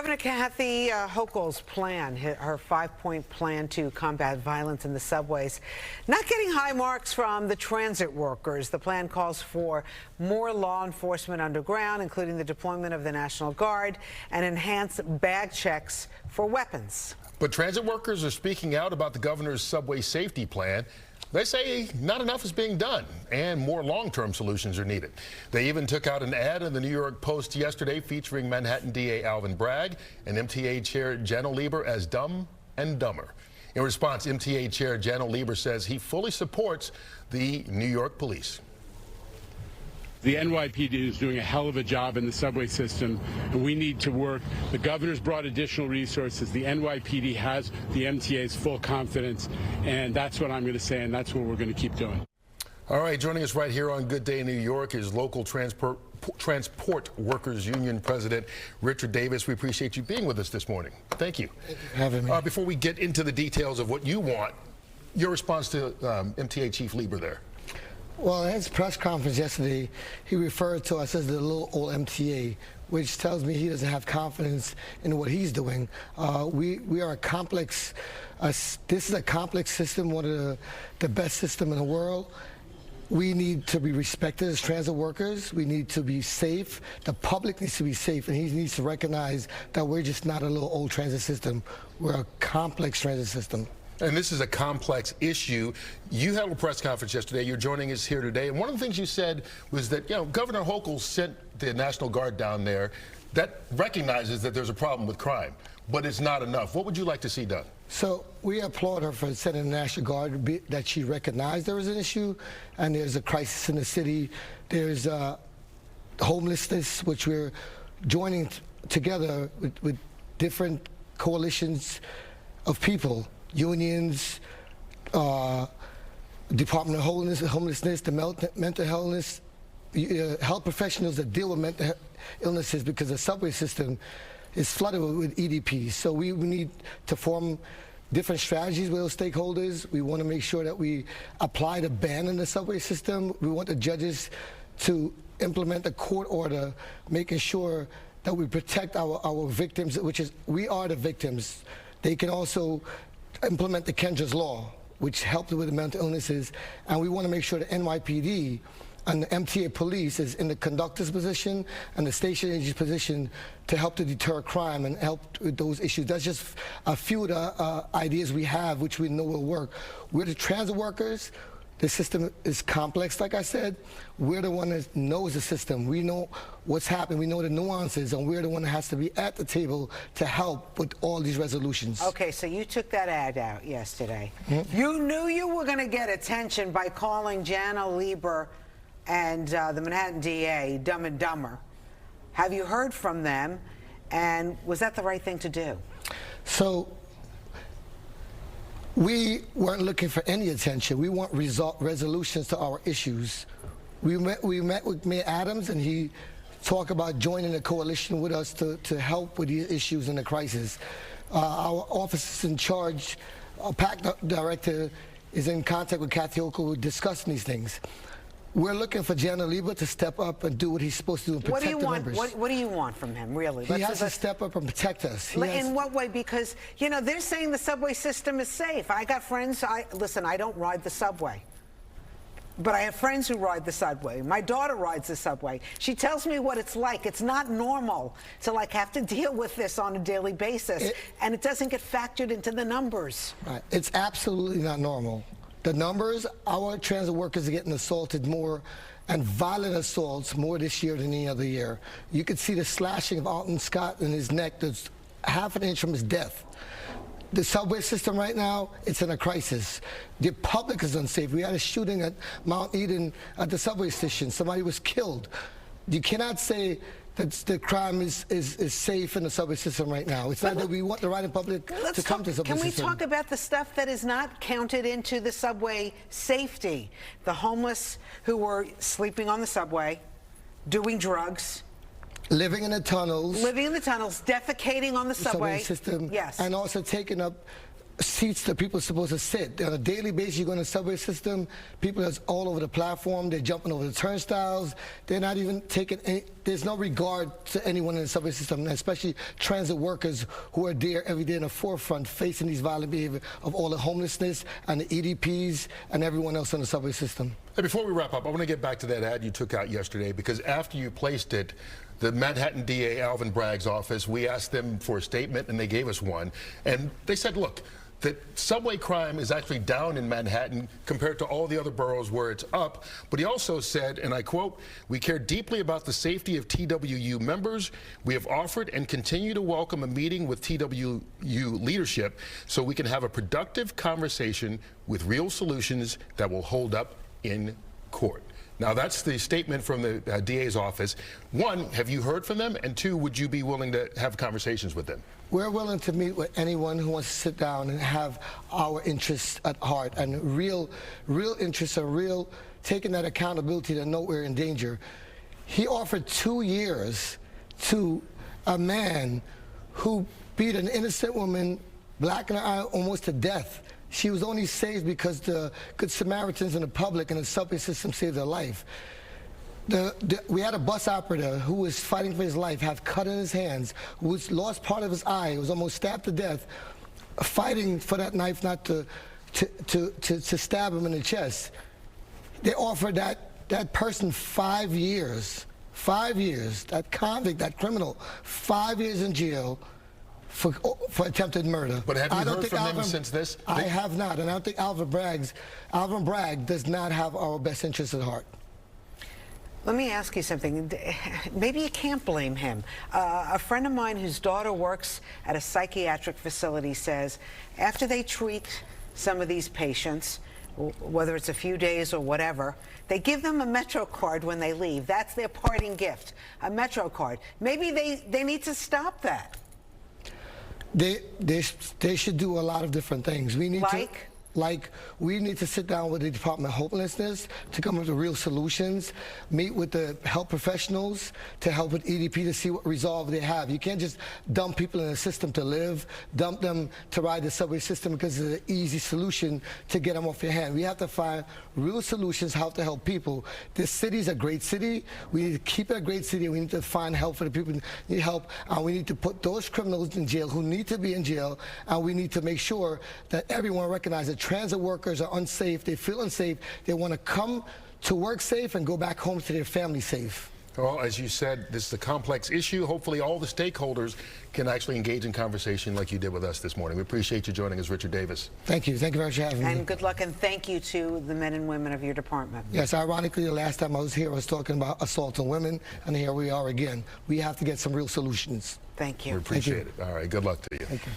Governor Kathy Hochul's plan, her 5-point plan to combat violence in the subways, not getting high marks from the transit workers. The plan calls for more law enforcement underground, including the deployment of the National Guard and enhanced bag checks for weapons. But transit workers are speaking out about the governor's subway safety plan. They say not enough is being done and more long-term solutions are needed. They even took out an ad in the New York Post yesterday featuring Manhattan DA Alvin Bragg and MTA Chair Janno Lieber as dumb and dumber. In response, MTA Chair Janno Lieber says he fully supports the New York police. The NYPD is doing a hell of a job in the subway system, and we need to work. The governor's brought additional resources. The NYPD has the MTA's full confidence, and that's what I'm going to say, and that's what we're going to keep doing. All right, joining us right here on Good Day New York is local transport workers union president Richard Davis. We appreciate you being with us this morning. Thank you. Thank you for having me. Before we get into the details of what you want, your response to MTA Chief Lieber there. Well, at his press conference yesterday, he referred to us as the little old MTA, which tells me he doesn't have confidence in what he's doing. We are a complex, this is a complex system, one of the best systems in the world. We need to be respected as transit workers. We need to be safe. The public needs to be safe, and he needs to recognize that we're just not a little old transit system. We're a complex transit system. And this is a complex issue. You held a press conference yesterday. You're joining us here today. And one of the things you said was that, Governor Hochul sent the National Guard down there. That recognizes that there's a problem with crime, but it's not enough. What would you like to see done? So we applaud her for sending the National Guard, that she recognized there was an issue and there's a crisis in the city. There's homelessness, which we're joining together with different coalitions of people. Unions, Department of Homelessness, the mental illness, health professionals that deal with mental illnesses, because the subway system is flooded with EDPs. So we need to form different strategies with those stakeholders. We want to make sure that we apply the ban in the subway system. We want the judges to implement a court order, making sure that we protect our victims, which is, we are the victims. They can also implement the Kendra's law, which helped with the mental illnesses, and we want to make sure the NYPD and the MTA police is in the conductor's position and the station agency's position to help to deter crime and help with those issues. That's just a few of the ideas we have, which we know will work. We're the transit workers. The system is complex, like I said. We're the one that knows the system. We know what's happening. We know the nuances, and we're the one that has to be at the table to help with all these resolutions. Okay, so you took that ad out yesterday. Mm-hmm. You knew you were going to get attention by calling Janno Lieber and the Manhattan DA dumb and dumber. Have you heard from them, and was that the right thing to do? So we weren't looking for any attention. We want resolutions to our issues. We met with Mayor Adams, and he talked about joining a coalition with us to help with these issues in the crisis. Our officers in charge, our PAC director, is in contact with Kathy Hochul discussing these things. We're looking for Janno Lieber to step up and do what he's supposed to do and protect the members. What do you want from him, really? He has to step up and protect us. In what way? Because, they're saying the subway system is safe. I got friends, listen, I don't ride the subway, but I have friends who ride the subway. My daughter rides the subway. She tells me what it's like. It's not normal to have to deal with this on a daily basis, and it doesn't get factored into the numbers. Right. It's absolutely not normal. The numbers, our transit workers are getting assaulted more, and violent assaults more this year than any other year. You could see the slashing of Alton Scott in his neck that's half an inch from his death. The subway system right now, it's in a crisis. The public is unsafe. We had a shooting at Mount Eden at the subway station. Somebody was killed. You cannot say that the crime is safe in the subway system right now. It's not that we want the riding public to come to the subway system. Can we talk about the stuff that is not counted into the subway safety? The homeless who were sleeping on the subway, doing drugs. Living in the tunnels. Living in the tunnels, defecating on the subway system. Yes. And also taking up seats that people are supposed to sit. On a daily basis, you go in the subway system, people are all over the platform, they're jumping over the turnstiles, they're not even taking any, there's no regard to anyone in the subway system, especially transit workers who are there every day in the forefront facing these violent behavior of all the homelessness and the EDPs and everyone else in the subway system. Hey, before we wrap up, I want to get back to that ad you took out yesterday, because after you placed it, the Manhattan DA, Alvin Bragg's office, we asked them for a statement, and they gave us one. And they said, look, that subway crime is actually down in Manhattan compared to all the other boroughs where it's up. But he also said, and I quote, "We care deeply about the safety of TWU members. We have offered and continue to welcome a meeting with TWU leadership so we can have a productive conversation with real solutions that will hold up in court." Now, that's the statement from the DA's office. One, have you heard from them? And two, would you be willing to have conversations with them? We're willing to meet with anyone who wants to sit down and have our interests at heart, and real interests are real, taking that accountability to know we're in danger. He offered 2 years to a man who beat an innocent woman, black in the eye, almost to death. She was only saved because the Good Samaritans and the public and the subway system saved her life. We had a bus operator who was fighting for his life, had cut in his hands, who lost part of his eye, was almost stabbed to death, fighting for that knife not to stab him in the chest. They offered that person 5 years, 5 years, that convict, that criminal, 5 years in jail for attempted murder. But have you heard from them since this? I have not, and I don't think Alvin Bragg does not have our best interests at heart. Let me ask you something. Maybe you can't blame him. A friend of mine whose daughter works at a psychiatric facility says after they treat some of these patients, whether it's a few days or whatever, they give them a Metro card when they leave. That's their parting gift, a Metro card. Maybe they need to stop that. They should do a lot of different things. We need we need to sit down with the Department of Homelessness to come up with real solutions, meet with the health professionals to help with EDP to see what resolve they have. You can't just dump people in the system to live, dump them to ride the subway system because it's an easy solution to get them off your hand. We have to find real solutions how to help people. This city is a great city. We need to keep it a great city. We need to find help for the people who need help, and we need to put those criminals in jail who need to be in jail, and we need to make sure that everyone recognizes that transit workers are unsafe, they feel unsafe, they want to come to work safe and go back home to their family safe. Well, as you said, this is a complex issue. Hopefully all the stakeholders can actually engage in conversation like you did with us this morning. We appreciate you joining us, Richard Davis. Thank you. Thank you very much for having me. And good luck, and thank you to the men and women of your department. Yes, ironically, the last time I was here, I was talking about assault on women, and here we are again. We have to get some real solutions. Thank you. We appreciate it. All right, good luck to you. Thank you.